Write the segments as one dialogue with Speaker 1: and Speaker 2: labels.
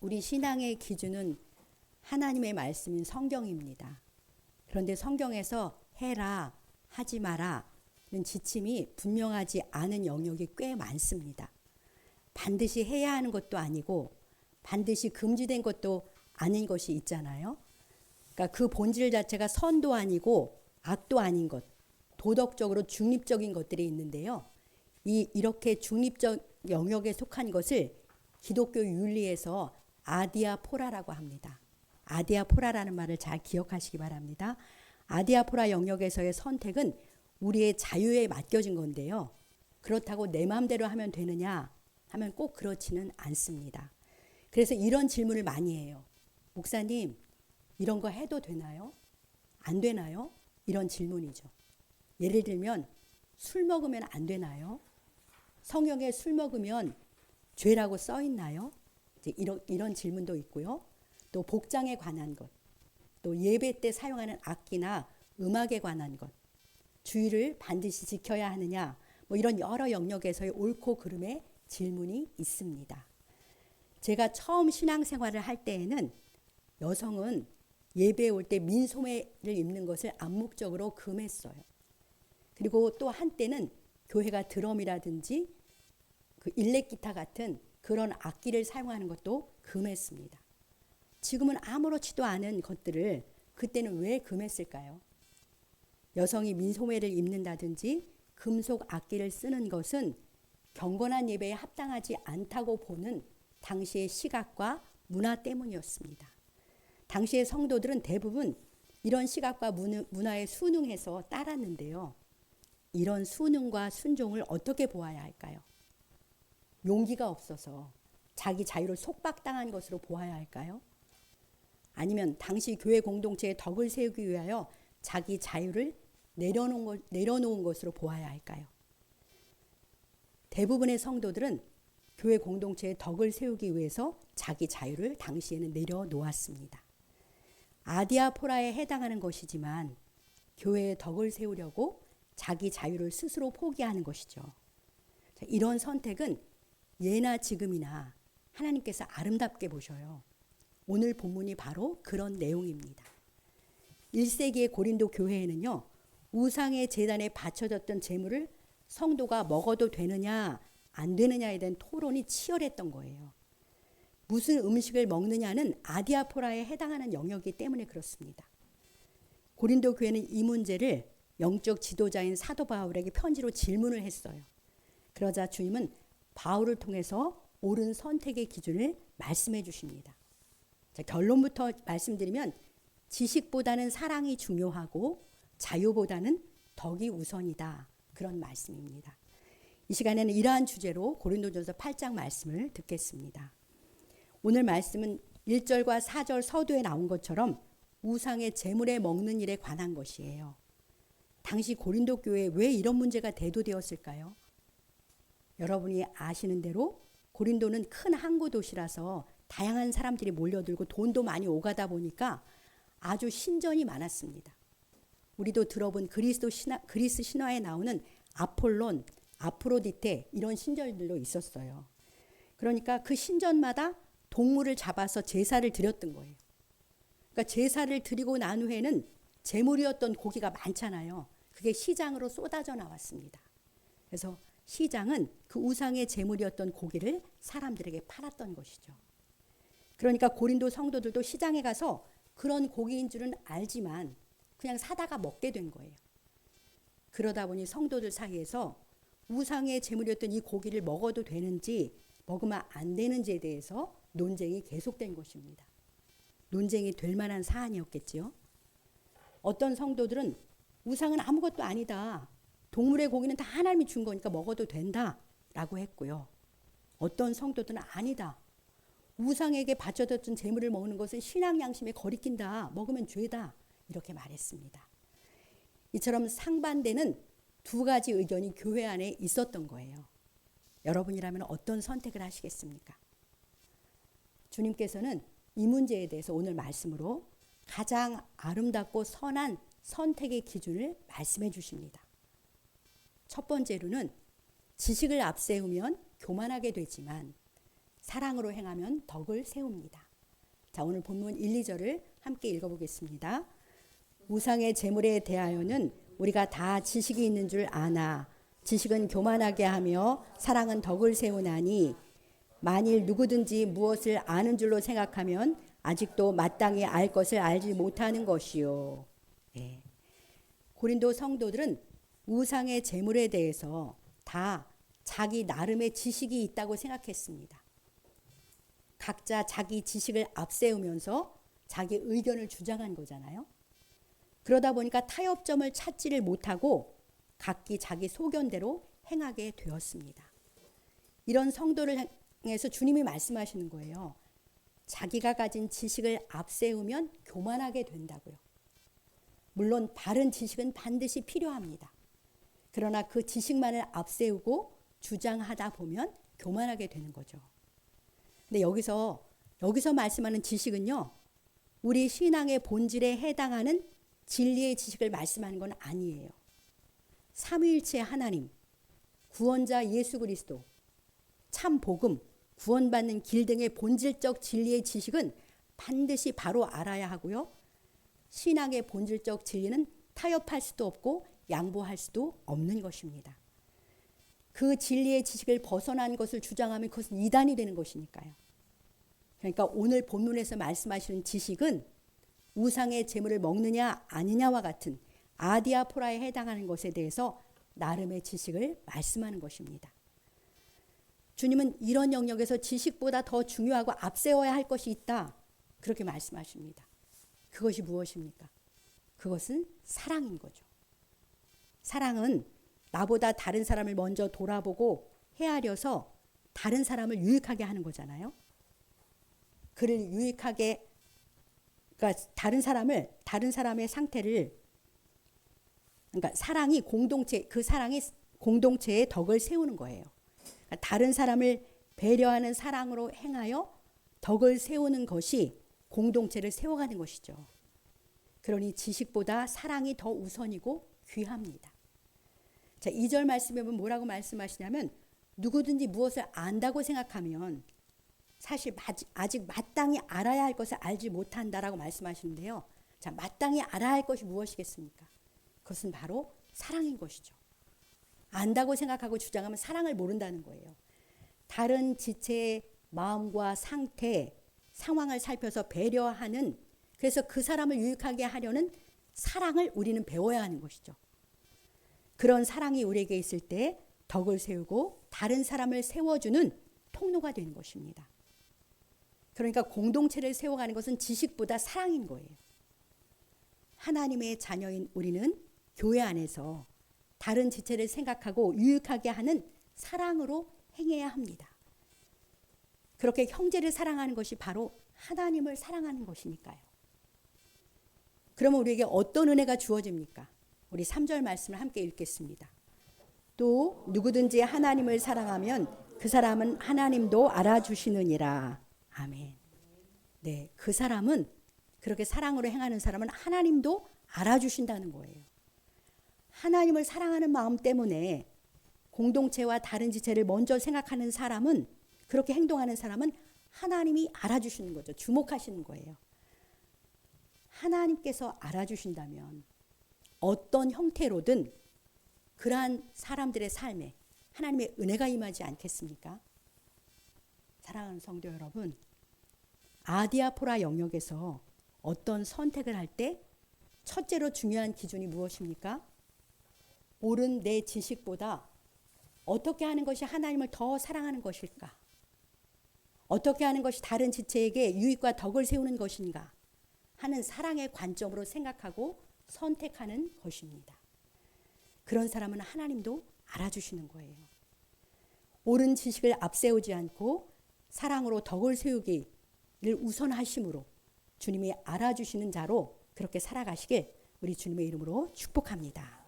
Speaker 1: 우리 신앙의 기준은 하나님의 말씀인 성경입니다. 그런데 성경에서 해라, 하지 마라는 지침이 분명하지 않은 영역이 꽤 많습니다. 반드시 해야 하는 것도 아니고 반드시 금지된 것도 아닌 것이 있잖아요. 그러니까 그 본질 자체가 선도 아니고 악도 아닌 것, 도덕적으로 중립적인 것들이 있는데요. 이렇게 중립적 영역에 속한 것을 기독교 윤리에서 아디아포라라고 합니다. 아디아포라라는 말을 잘 기억하시기 바랍니다. 아디아포라 영역에서의 선택은 우리의 자유에 맡겨진 건데요. 그렇다고 내 마음대로 하면 되느냐 하면 꼭 그렇지는 않습니다. 그래서 이런 질문을 많이 해요. 목사님, 이런 거 해도 되나요? 안 되나요? 이런 질문이죠. 예를 들면 술 먹으면 안 되나요? 성경에 술 먹으면 죄라고 써 있나요? 이제 이런 질문도 있고요. 또 복장에 관한 것, 또 예배 때 사용하는 악기나 음악에 관한 것, 주의를 반드시 지켜야 하느냐, 이런 여러 영역에서의 옳고 그름의 질문이 있습니다. 제가 처음 신앙생활을 할 때에는 여성은 예배에 올 때 민소매를 입는 것을 암묵적으로 금했어요. 그리고 또 한때는 교회가 드럼이라든지 그 일렉기타 같은 그런 악기를 사용하는 것도 금했습니다. 지금은 아무렇지도 않은 것들을 그때는 왜 금했을까요? 여성이 민소매를 입는다든지 금속 악기를 쓰는 것은 경건한 예배에 합당하지 않다고 보는 당시의 시각과 문화 때문이었습니다. 당시의 성도들은 대부분 이런 시각과 문화에 순응해서 따랐는데요. 이런 순응과 순종을 어떻게 보아야 할까요? 용기가 없어서 자기 자유를 속박당한 것으로 보아야 할까요? 아니면 당시 교회 공동체의 덕을 세우기 위하여 자기 자유를 내려놓은 것으로 보아야 할까요? 대부분의 성도들은 교회 공동체의 덕을 세우기 위해서 자기 자유를 당시에는 내려놓았습니다. 아디아포라에 해당하는 것이지만 교회의 덕을 세우려고 자기 자유를 스스로 포기하는 것이죠. 이런 선택은 예나 지금이나 하나님께서 아름답게 보셔요. 오늘 본문이 바로 그런 내용입니다. 1세기의 고린도 교회에는요, 우상의 제단에 바쳐졌던 제물을 성도가 먹어도 되느냐 안 되느냐에 대한 토론이 치열했던 거예요. 무슨 음식을 먹느냐는 아디아포라에 해당하는 영역이기 때문에 그렇습니다. 고린도 교회는 이 문제를 영적 지도자인 사도 바울에게 편지로 질문을 했어요. 그러자 주님은 바울을 통해서 옳은 선택의 기준을 말씀해 주십니다. 자, 결론부터 말씀드리면 지식보다는 사랑이 중요하고 자유보다는 덕이 우선이다. 그런 말씀입니다. 이 시간에는 이러한 주제로 고린도전서 8장 말씀을 듣겠습니다. 오늘 말씀은 1절과 4절 서두에 나온 것처럼 우상의 제물에 먹는 일에 관한 것이에요. 당시 고린도 교회에 왜 이런 문제가 대두되었을까요? 여러분이 아시는 대로 고린도는 큰 항구 도시라서 다양한 사람들이 몰려들고 돈도 많이 오가다 보니까 아주 신전이 많았습니다. 우리도 들어본 그리스 신화에 나오는 아폴론, 아프로디테 이런 신전들도 있었어요. 그러니까 그 신전마다 동물을 잡아서 제사를 드렸던 거예요. 그러니까 제사를 드리고 난 후에는 제물이었던 고기가 많잖아요. 그게 시장으로 쏟아져 나왔습니다. 그래서 시장은 그 우상의 제물이었던 고기를 사람들에게 팔았던 것이죠. 그러니까 고린도 성도들도 시장에 가서 그런 고기인 줄은 알지만 그냥 사다가 먹게 된 거예요. 그러다 보니 성도들 사이에서 우상의 제물이었던 이 고기를 먹어도 되는지 먹으면 안 되는지에 대해서 논쟁이 계속된 것입니다. 논쟁이 될 만한 사안이었겠지요. 어떤 성도들은 우상은 아무것도 아니다. 동물의 고기는 다 하나님이 준 거니까 먹어도 된다라고 했고요. 어떤 성도들은 아니다. 우상에게 바쳐졌던 제물을 먹는 것은 신앙 양심에 거리낀다. 먹으면 죄다. 이렇게 말했습니다. 이처럼 상반되는 두 가지 의견이 교회 안에 있었던 거예요. 여러분이라면 어떤 선택을 하시겠습니까? 주님께서는 이 문제에 대해서 오늘 말씀으로 가장 아름답고 선한 선택의 기준을 말씀해 주십니다. 첫 번째로는 지식을 앞세우면 교만하게 되지만 사랑으로 행하면 덕을 세웁니다. 자, 오늘 본문 1, 2절을 함께 읽어보겠습니다. 우상의 제물에 대하여는 우리가 다 지식이 있는 줄 아나 지식은 교만하게 하며 사랑은 덕을 세우나니 만일 누구든지 무엇을 아는 줄로 생각하면 아직도 마땅히 알 것을 알지 못하는 것이요. 네. 고린도 성도들은 우상의 제물에 대해서 다 자기 나름의 지식이 있다고 생각했습니다. 각자 자기 지식을 앞세우면서 자기 의견을 주장한 거잖아요. 그러다 보니까 타협점을 찾지를 못하고 각기 자기 소견대로 행하게 되었습니다. 이런 성도를 향해서 주님이 말씀하시는 거예요. 자기가 가진 지식을 앞세우면 교만하게 된다고요. 물론 바른 지식은 반드시 필요합니다. 그러나 그 지식만을 앞세우고 주장하다 보면 교만하게 되는 거죠. 근데 여기서 말씀하는 지식은요, 우리 신앙의 본질에 해당하는 진리의 지식을 말씀하는 건 아니에요. 삼위일체 하나님, 구원자 예수 그리스도, 참 복음, 구원받는 길 등의 본질적 진리의 지식은 반드시 바로 알아야 하고요. 신앙의 본질적 진리는 타협할 수도 없고 양보할 수도 없는 것입니다. 그 진리의 지식을 벗어난 것을 주장하면 그것은 이단이 되는 것이니까요. 그러니까 오늘 본문에서 말씀하시는 지식은 우상의 제물을 먹느냐 아니냐와 같은 아디아포라에 해당하는 것에 대해서 나름의 지식을 말씀하는 것입니다. 주님은 이런 영역에서 지식보다 더 중요하고 앞세워야 할 것이 있다. 그렇게 말씀하십니다. 그것이 무엇입니까? 그것은 사랑인 거죠. 사랑은 나보다 다른 사람을 먼저 돌아보고 헤아려서 다른 사람을 유익하게 하는 거잖아요. 그를 유익하게, 그러니까 다른 사람의 상태를, 그러니까 사랑이 그 사랑이 공동체의 덕을 세우는 거예요. 그러니까 다른 사람을 배려하는 사랑으로 행하여 덕을 세우는 것이 공동체를 세워가는 것이죠. 그러니 지식보다 사랑이 더 우선이고 귀합니다. 자, 2절 말씀에 보면 뭐라고 말씀하시냐면 누구든지 무엇을 안다고 생각하면 사실 아직 마땅히 알아야 할 것을 알지 못한다라고 말씀하시는데요. 자, 마땅히 알아야 할 것이 무엇이겠습니까? 그것은 바로 사랑인 것이죠. 안다고 생각하고 주장하면 사랑을 모른다는 거예요. 다른 지체의 마음과 상태, 상황을 살펴서 배려하는, 그래서 그 사람을 유익하게 하려는 사랑을 우리는 배워야 하는 것이죠. 그런 사랑이 우리에게 있을 때 덕을 세우고 다른 사람을 세워주는 통로가 되는 것입니다. 그러니까 공동체를 세워가는 것은 지식보다 사랑인 거예요. 하나님의 자녀인 우리는 교회 안에서 다른 지체를 생각하고 유익하게 하는 사랑으로 행해야 합니다. 그렇게 형제를 사랑하는 것이 바로 하나님을 사랑하는 것이니까요. 그러면 우리에게 어떤 은혜가 주어집니까? 우리 3절 말씀을 함께 읽겠습니다. 또 누구든지 하나님을 사랑하면 그 사람은 하나님도 알아주시느니라. 아멘. 네, 그 사람은, 그렇게 사랑으로 행하는 사람은 하나님도 알아주신다는 거예요. 하나님을 사랑하는 마음 때문에 공동체와 다른 지체를 먼저 생각하는 사람은, 그렇게 행동하는 사람은 하나님이 알아주시는 거죠. 주목하시는 거예요. 하나님께서 알아주신다면 어떤 형태로든 그러한 사람들의 삶에 하나님의 은혜가 임하지 않겠습니까? 사랑하는 성도 여러분, 아디아포라 영역에서 어떤 선택을 할 때 첫째로 중요한 기준이 무엇입니까? 옳은 내 지식보다 어떻게 하는 것이 하나님을 더 사랑하는 것일까? 어떻게 하는 것이 다른 지체에게 유익과 덕을 세우는 것인가 하는 사랑의 관점으로 생각하고 선택하는 것입니다. 그런 사람은 하나님도 알아주시는 거예요. 옳은 지식을 앞세우지 않고 사랑으로 덕을 세우기를 우선하심으로 주님이 알아주시는 자로 그렇게 살아가시길 우리 주님의 이름으로 축복합니다.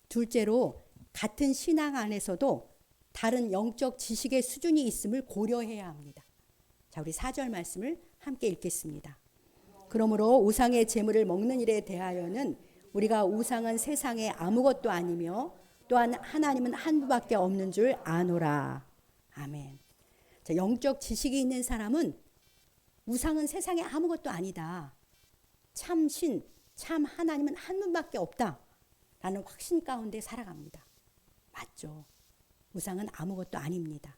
Speaker 1: 둘째로, 같은 신앙 안에서도 다른 영적 지식의 수준이 있음을 고려해야 합니다. 자, 우리 4절 말씀을 함께 읽겠습니다. 그러므로 우상의 제물을 먹는 일에 대하여는 우리가 우상은 세상에 아무것도 아니며 또한 하나님은 한 분밖에 없는 줄 아노라. 아멘. 자, 영적 지식이 있는 사람은 우상은 세상에 아무것도 아니다. 참 신, 참 하나님은 한 분밖에 없다. 라는 확신 가운데 살아갑니다. 맞죠. 우상은 아무것도 아닙니다.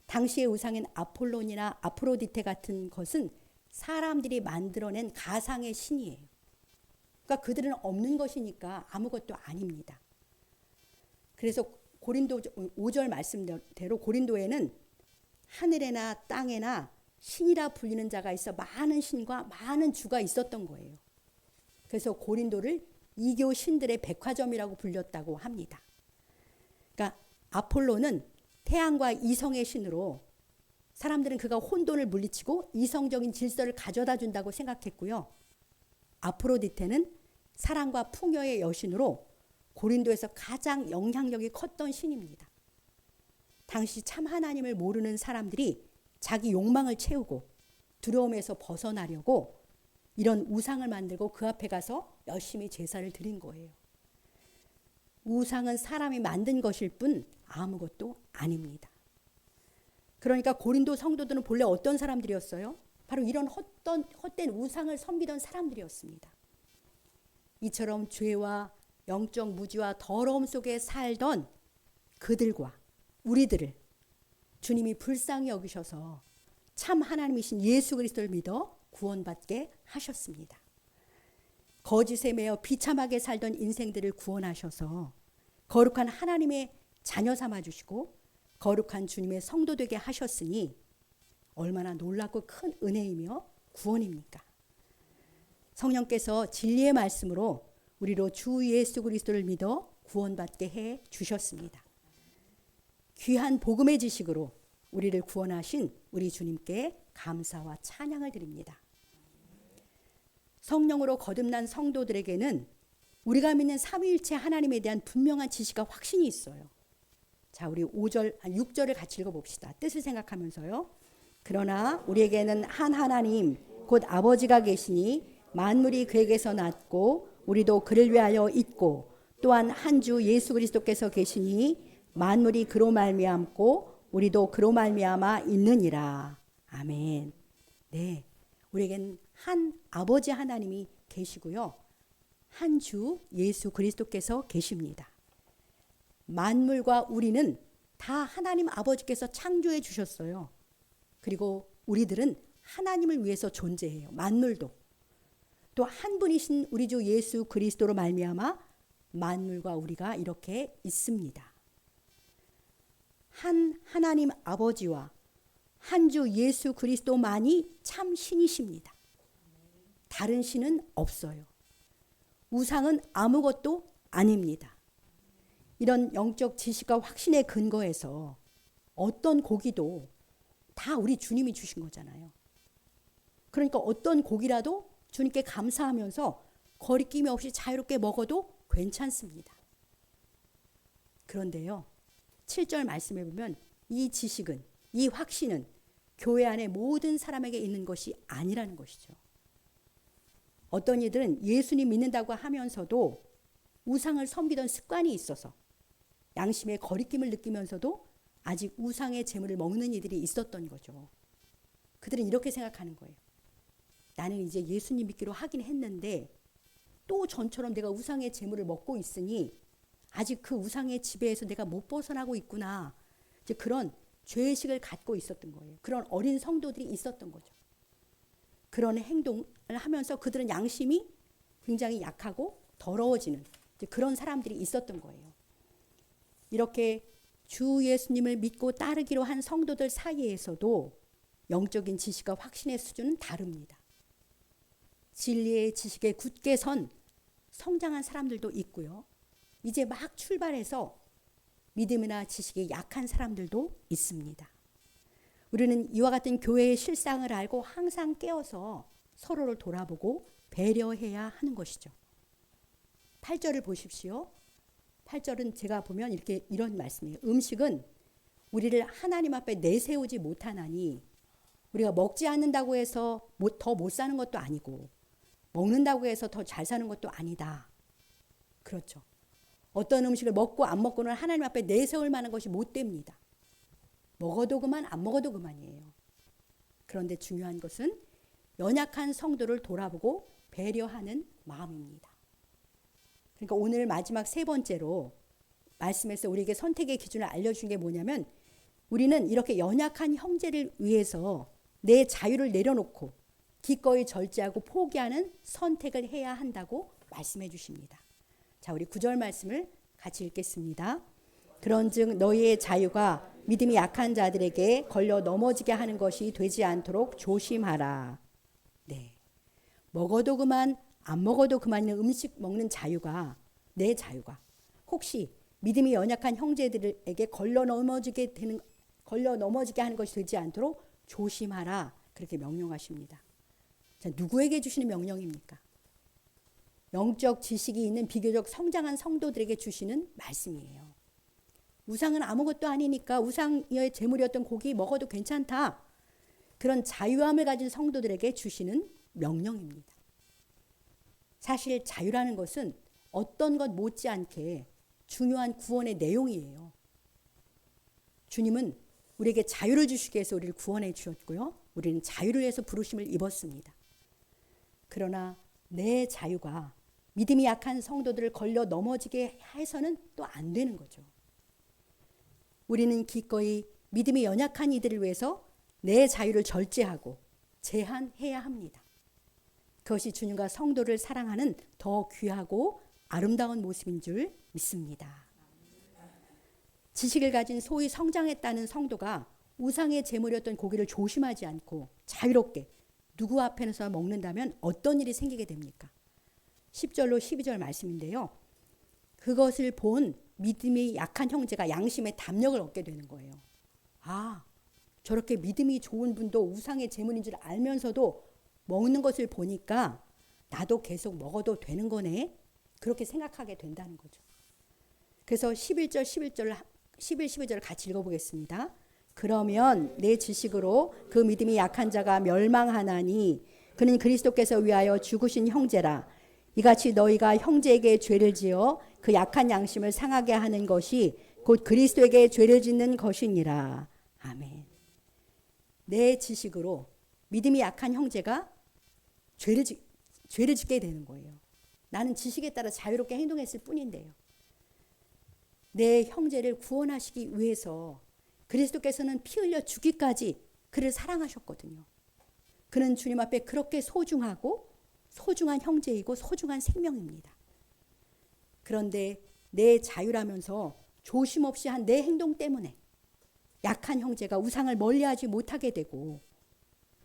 Speaker 1: 당시의 우상인 아폴론이나 아프로디테 같은 것은 사람들이 만들어낸 가상의 신이에요. 그러니까 그들은 없는 것이니까 아무것도 아닙니다. 그래서 고린도 5절 말씀대로 고린도에는 하늘에나 땅에나 신이라 불리는 자가 있어 많은 신과 많은 주가 있었던 거예요. 그래서 고린도를 이교 신들의 백화점이라고 불렸다고 합니다. 그러니까 아폴로는 태양과 이성의 신으로 사람들은 그가 혼돈을 물리치고 이성적인 질서를 가져다 준다고 생각했고요. 아프로디테는 사랑과 풍요의 여신으로 고린도에서 가장 영향력이 컸던 신입니다. 당시 참 하나님을 모르는 사람들이 자기 욕망을 채우고 두려움에서 벗어나려고 이런 우상을 만들고 그 앞에 가서 열심히 제사를 드린 거예요. 우상은 사람이 만든 것일 뿐 아무것도 아닙니다. 그러니까 고린도 성도들은 본래 어떤 사람들이었어요? 바로 이런 헛된 우상을 섬기던 사람들이었습니다. 이처럼 죄와 영적 무지와 더러움 속에 살던 그들과 우리들을 주님이 불쌍히 여기셔서 참 하나님이신 예수 그리스도를 믿어 구원받게 하셨습니다. 거짓에 매여 비참하게 살던 인생들을 구원하셔서 거룩한 하나님의 자녀 삼아주시고 거룩한 주님의 성도 되게 하셨으니 얼마나 놀랍고 큰 은혜이며 구원입니까? 성령께서 진리의 말씀으로 우리로 주 예수 그리스도를 믿어 구원받게 해 주셨습니다. 귀한 복음의 지식으로 우리를 구원하신 우리 주님께 감사와 찬양을 드립니다. 성령으로 거듭난 성도들에게는 우리가 믿는 삼위일체 하나님에 대한 분명한 지식과 확신이 있어요. 자, 우리 6절을 같이 읽어봅시다. 뜻을 생각하면서요. 그러나 우리에게는 한 하나님 곧 아버지가 계시니 만물이 그에게서 났고 우리도 그를 위하여 있고 또한 한 주 예수 그리스도께서 계시니 만물이 그로 말미암고 우리도 그로 말미암아 있느니라. 아멘. 네, 우리에겐 한 아버지 하나님이 계시고요. 한 주 예수 그리스도께서 계십니다. 만물과 우리는 다 하나님 아버지께서 창조해 주셨어요. 그리고 우리들은 하나님을 위해서 존재해요. 만물도. 또 한 분이신 우리 주 예수 그리스도로 말미암아 만물과 우리가 이렇게 있습니다. 한 하나님 아버지와 한 주 예수 그리스도만이 참 신이십니다. 다른 신은 없어요. 우상은 아무것도 아닙니다. 이런 영적 지식과 확신의 근거에서 어떤 고기도 다 우리 주님이 주신 거잖아요. 그러니까 어떤 고기라도 주님께 감사하면서 거리낌이 없이 자유롭게 먹어도 괜찮습니다. 그런데요, 7절 말씀해 보면 이 지식은, 이 확신은 교회 안에 모든 사람에게 있는 것이 아니라는 것이죠. 어떤 이들은 예수님 믿는다고 하면서도 우상을 섬기던 습관이 있어서 양심의 거리낌을 느끼면서도 아직 우상의 제물을 먹는 이들이 있었던 거죠. 그들은 이렇게 생각하는 거예요. 나는 이제 예수님 믿기로 하긴 했는데 또 전처럼 내가 우상의 제물을 먹고 있으니 아직 그 우상의 지배에서 내가 못 벗어나고 있구나. 이제 그런 죄의식을 갖고 있었던 거예요. 그런 어린 성도들이 있었던 거죠. 그런 행동을 하면서 그들은 양심이 굉장히 약하고 더러워지는 그런 사람들이 있었던 거예요. 이렇게 주 예수님을 믿고 따르기로 한 성도들 사이에서도 영적인 지식과 확신의 수준은 다릅니다. 진리의 지식에 굳게 선 성장한 사람들도 있고요. 이제 막 출발해서 믿음이나 지식이 약한 사람들도 있습니다. 우리는 이와 같은 교회의 실상을 알고 항상 깨어서 서로를 돌아보고 배려해야 하는 것이죠. 8절을 보십시오. 8절은 제가 보면 이런 말씀이에요. 음식은 우리를 하나님 앞에 내세우지 못하나니 우리가 먹지 않는다고 해서 더 못 사는 것도 아니고 먹는다고 해서 더 잘 사는 것도 아니다. 그렇죠. 어떤 음식을 먹고 안 먹고는 하나님 앞에 내세울 만한 것이 못 됩니다. 먹어도 그만 안 먹어도 그만이에요. 그런데 중요한 것은 연약한 성도를 돌아보고 배려하는 마음입니다. 그러니까 오늘 마지막 세 번째로 말씀에서 우리에게 선택의 기준을 알려준 게 뭐냐면 우리는 이렇게 연약한 형제를 위해서 내 자유를 내려놓고 기꺼이 절제하고 포기하는 선택을 해야 한다고 말씀해 주십니다. 자, 우리 9절 말씀을 같이 읽겠습니다. 그런즉 너희의 자유가 믿음이 약한 자들에게 걸려 넘어지게 하는 것이 되지 않도록 조심하라. 네. 먹어도 그만 안 먹어도 그만인 음식 먹는 자유가 내 자유가 혹시 믿음이 연약한 형제들에게 걸려 넘어지게 하는 것이 되지 않도록 조심하라. 그렇게 명령하십니다. 자, 누구에게 주시는 명령입니까? 영적 지식이 있는 비교적 성장한 성도들에게 주시는 말씀이에요. 우상은 아무것도 아니니까 우상의 제물이었던 고기 먹어도 괜찮다. 그런 자유함을 가진 성도들에게 주시는 명령입니다. 사실 자유라는 것은 어떤 것 못지않게 중요한 구원의 내용이에요. 주님은 우리에게 자유를 주시기 위해서 우리를 구원해 주셨고요. 우리는 자유를 위해서 부르심을 입었습니다. 그러나 내 자유가 믿음이 약한 성도들을 걸려 넘어지게 해서는 또 안 되는 거죠. 우리는 기꺼이 믿음이 연약한 이들을 위해서 내 자유를 절제하고 제한해야 합니다. 그것이 주님과 성도를 사랑하는 더 귀하고 아름다운 모습인 줄 믿습니다. 지식을 가진 소위 성장했다는 성도가 우상의 제물이었던 고기를 조심하지 않고 자유롭게 누구 앞에서 먹는다면 어떤 일이 생기게 됩니까? 10절로 12절 말씀인데요. 그것을 본 믿음이 약한 형제가 양심의 담력을 얻게 되는 거예요. 아, 저렇게 믿음이 좋은 분도 우상의 제물인 줄 알면서도 먹는 것을 보니까 나도 계속 먹어도 되는 거네. 그렇게 생각하게 된다는 거죠. 그래서 11절, 12절 같이 읽어보겠습니다. 그러면 내 지식으로 그 믿음이 약한 자가 멸망하나니 그는 그리스도께서 위하여 죽으신 형제라. 이같이 너희가 형제에게 죄를 지어 그 약한 양심을 상하게 하는 것이 곧 그리스도에게 죄를 짓는 것이니라. 아멘. 내 지식으로 믿음이 약한 형제가 죄를 짓게 되는 거예요. 나는 지식에 따라 자유롭게 행동했을 뿐인데요. 내 형제를 구원하시기 위해서 그리스도께서는 피 흘려 죽기까지 그를 사랑하셨거든요. 그는 주님 앞에 그렇게 소중하고 소중한 형제이고 소중한 생명입니다. 그런데 내 자유라면서 조심 없이 한 내 행동 때문에 약한 형제가 우상을 멀리하지 못하게 되고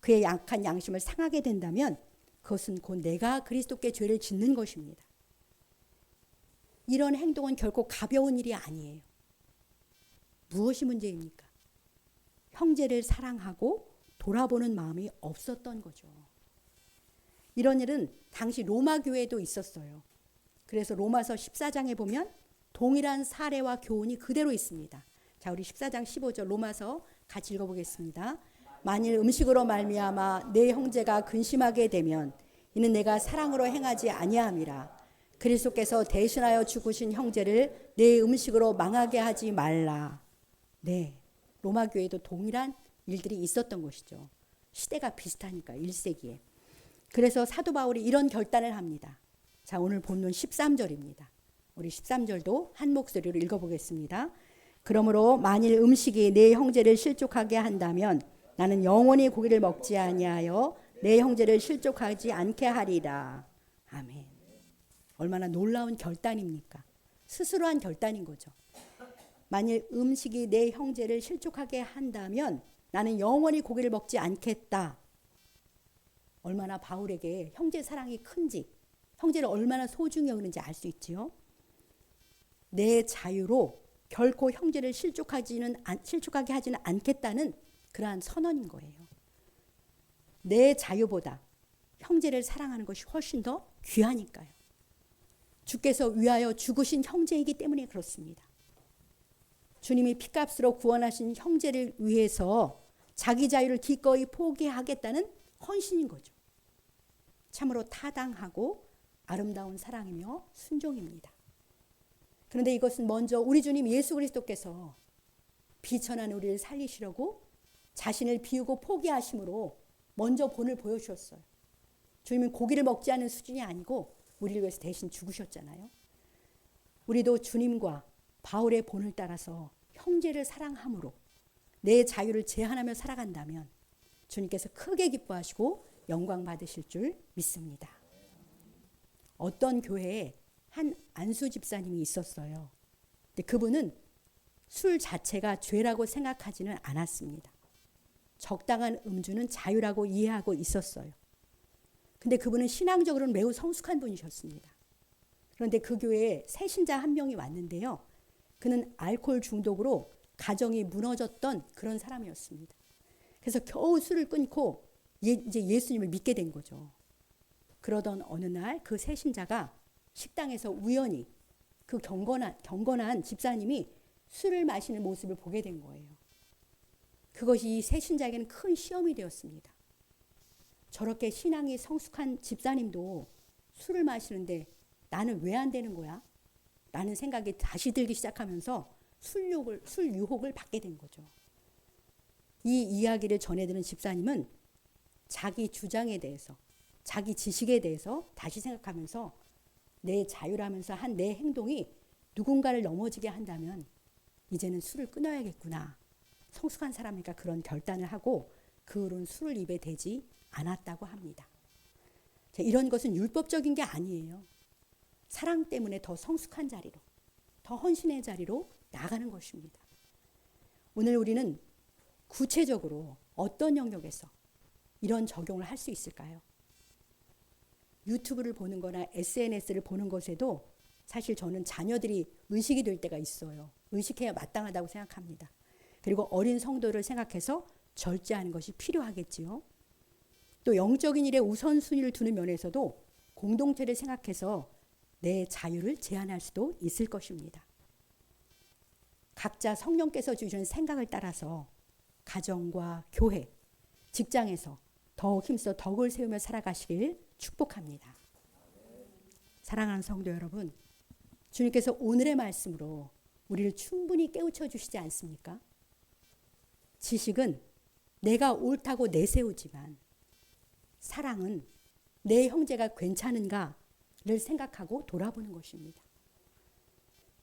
Speaker 1: 그의 약한 양심을 상하게 된다면 그것은 곧 내가 그리스도께 죄를 짓는 것입니다. 이런 행동은 결코 가벼운 일이 아니에요. 무엇이 문제입니까? 형제를 사랑하고 돌아보는 마음이 없었던 거죠. 이런 일은 당시 로마 교회에도 있었어요. 그래서 로마서 14장에 보면 동일한 사례와 교훈이 그대로 있습니다. 자, 우리 14장 15절 로마서 같이 읽어보겠습니다. 만일 음식으로 말미암아 내 형제가 근심하게 되면 이는 내가 사랑으로 행하지 아니함이라. 그리스도께서 대신하여 죽으신 형제를 내 음식으로 망하게 하지 말라. 네, 로마 교회도 동일한 일들이 있었던 것이죠. 시대가 비슷하니까 1세기에. 그래서 사도 바울이 이런 결단을 합니다. 자, 오늘 본문 13절입니다. 우리 13절도 한 목소리로 읽어보겠습니다. 그러므로 만일 음식이 내 형제를 실족하게 한다면 나는 영원히 고기를 먹지 아니하여 내 형제를 실족하지 않게 하리라. 아멘. 얼마나 놀라운 결단입니까? 스스로 한 결단인 거죠. 만일 음식이 내 형제를 실족하게 한다면 나는 영원히 고기를 먹지 않겠다. 얼마나 바울에게 형제 사랑이 큰지, 형제를 얼마나 소중히 여기는지 알 수 있지요. 내 자유로 결코 형제를 실족하게 하지는 않겠다는 그러한 선언인 거예요. 내 자유보다 형제를 사랑하는 것이 훨씬 더 귀하니까요. 주께서 위하여 죽으신 형제이기 때문에 그렇습니다. 주님이 피값으로 구원하신 형제를 위해서 자기 자유를 기꺼이 포기하겠다는 헌신인 거죠. 참으로 타당하고 아름다운 사랑이며 순종입니다. 그런데 이것은 먼저 우리 주님 예수 그리스도께서 비천한 우리를 살리시려고 자신을 비우고 포기하심으로 먼저 본을 보여주셨어요. 주님은 고기를 먹지 않는 수준이 아니고 우리를 위해서 대신 죽으셨잖아요. 우리도 주님과 바울의 본을 따라서 형제를 사랑함으로 내 자유를 제한하며 살아간다면 주님께서 크게 기뻐하시고 영광 받으실 줄 믿습니다. 어떤 교회에 한 안수 집사님이 있었어요. 근데 그분은 술 자체가 죄라고 생각하지는 않았습니다. 적당한 음주는 자유라고 이해하고 있었어요. 근데 그분은 신앙적으로는 매우 성숙한 분이셨습니다. 그런데 그 교회에 새 신자 한 명이 왔는데요. 그는 알코올 중독으로 가정이 무너졌던 그런 사람이었습니다. 그래서 겨우 술을 끊고 이제 예수님을 믿게 된 거죠. 그러던 어느 날 그 새 신자가 식당에서 우연히 그 경건한 집사님이 술을 마시는 모습을 보게 된 거예요. 그것이 이 새 신자에게는 큰 시험이 되었습니다. 저렇게 신앙이 성숙한 집사님도 술을 마시는데 나는 왜 안 되는 거야? 라는 생각이 다시 들기 시작하면서 술 유혹을 받게 된 거죠. 이 이야기를 전해드는 집사님은 자기 주장에 대해서, 자기 지식에 대해서 다시 생각하면서 내 자유라면서 한 내 행동이 누군가를 넘어지게 한다면 이제는 술을 끊어야겠구나. 성숙한 사람이니까 그런 결단을 하고 그 후로는 술을 입에 대지 않았다고 합니다. 이런 것은 율법적인 게 아니에요. 사랑 때문에 더 성숙한 자리로, 더 헌신의 자리로 나가는 것입니다. 오늘 우리는 구체적으로 어떤 영역에서 이런 적용을 할 수 있을까요? 유튜브를 보는 거나 SNS를 보는 것에도 사실 저는 자녀들이 의식이 될 때가 있어요. 의식해야 마땅하다고 생각합니다. 그리고 어린 성도를 생각해서 절제하는 것이 필요하겠지요. 또 영적인 일에 우선순위를 두는 면에서도 공동체를 생각해서 내 자유를 제한할 수도 있을 것입니다. 각자 성령께서 주시는 생각을 따라서 가정과 교회, 직장에서 더욱 힘써 덕을 세우며 살아가시길 축복합니다. 사랑하는 성도 여러분, 주님께서 오늘의 말씀으로 우리를 충분히 깨우쳐 주시지 않습니까? 지식은 내가 옳다고 내세우지만 사랑은 내 형제가 괜찮은가를 생각하고 돌아보는 것입니다.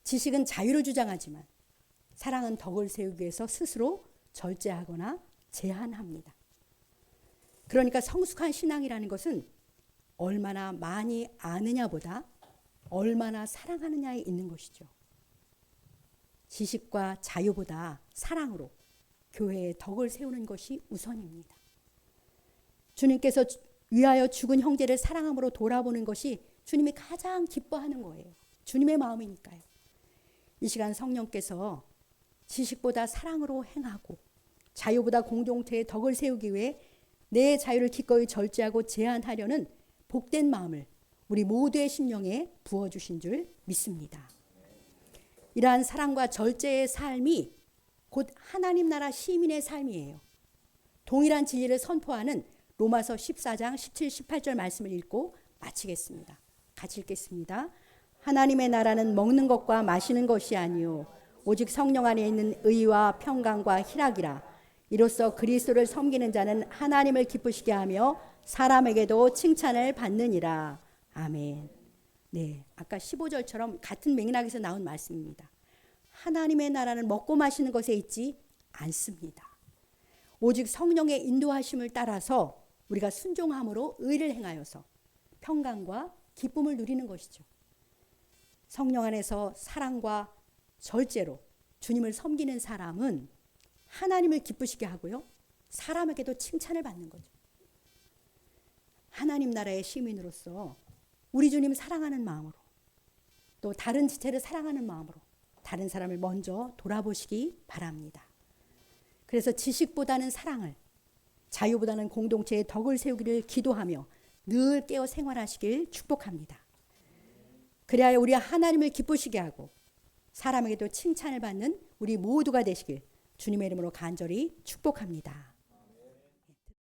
Speaker 1: 지식은 자유를 주장하지만 사랑은 덕을 세우기 위해서 스스로 절제하거나 제한합니다. 그러니까 성숙한 신앙이라는 것은 얼마나 많이 아느냐보다 얼마나 사랑하느냐에 있는 것이죠. 지식과 자유보다 사랑으로 교회의 덕을 세우는 것이 우선입니다. 주님께서 위하여 죽은 형제를 사랑함으로 돌아보는 것이 주님이 가장 기뻐하는 거예요. 주님의 마음이니까요. 이 시간 성령께서 지식보다 사랑으로 행하고 자유보다 공동체의 덕을 세우기 위해 내 자유를 기꺼이 절제하고 제한하려는 복된 마음을 우리 모두의 심령에 부어주신 줄 믿습니다. 이러한 사랑과 절제의 삶이 곧 하나님 나라 시민의 삶이에요. 동일한 진리를 선포하는 로마서 14장 17, 18절 말씀을 읽고 마치겠습니다. 같이 읽겠습니다. 하나님의 나라는 먹는 것과 마시는 것이 아니요 오직 성령 안에 있는 의와 평강과 희락이라. 이로써 그리스도를 섬기는 자는 하나님을 기쁘시게 하며 사람에게도 칭찬을 받느니라. 아멘. 네, 아까 15절처럼 같은 맥락에서 나온 말씀입니다. 하나님의 나라는 먹고 마시는 것에 있지 않습니다. 오직 성령의 인도하심을 따라서 우리가 순종함으로 의를 행하여서 평강과 기쁨을 누리는 것이죠. 성령 안에서 사랑과 절제로 주님을 섬기는 사람은 하나님을 기쁘시게 하고요. 사람에게도 칭찬을 받는 거죠. 하나님 나라의 시민으로서 우리 주님 사랑하는 마음으로 또 다른 지체를 사랑하는 마음으로 다른 사람을 먼저 돌아보시기 바랍니다. 그래서 지식보다는 사랑을, 자유보다는 공동체의 덕을 세우기를 기도하며 늘 깨어 생활하시길 축복합니다. 그래야 우리 하나님을 기쁘시게 하고 사람에게도 칭찬을 받는 우리 모두가 되시길 주님의 이름으로 간절히 축복합니다.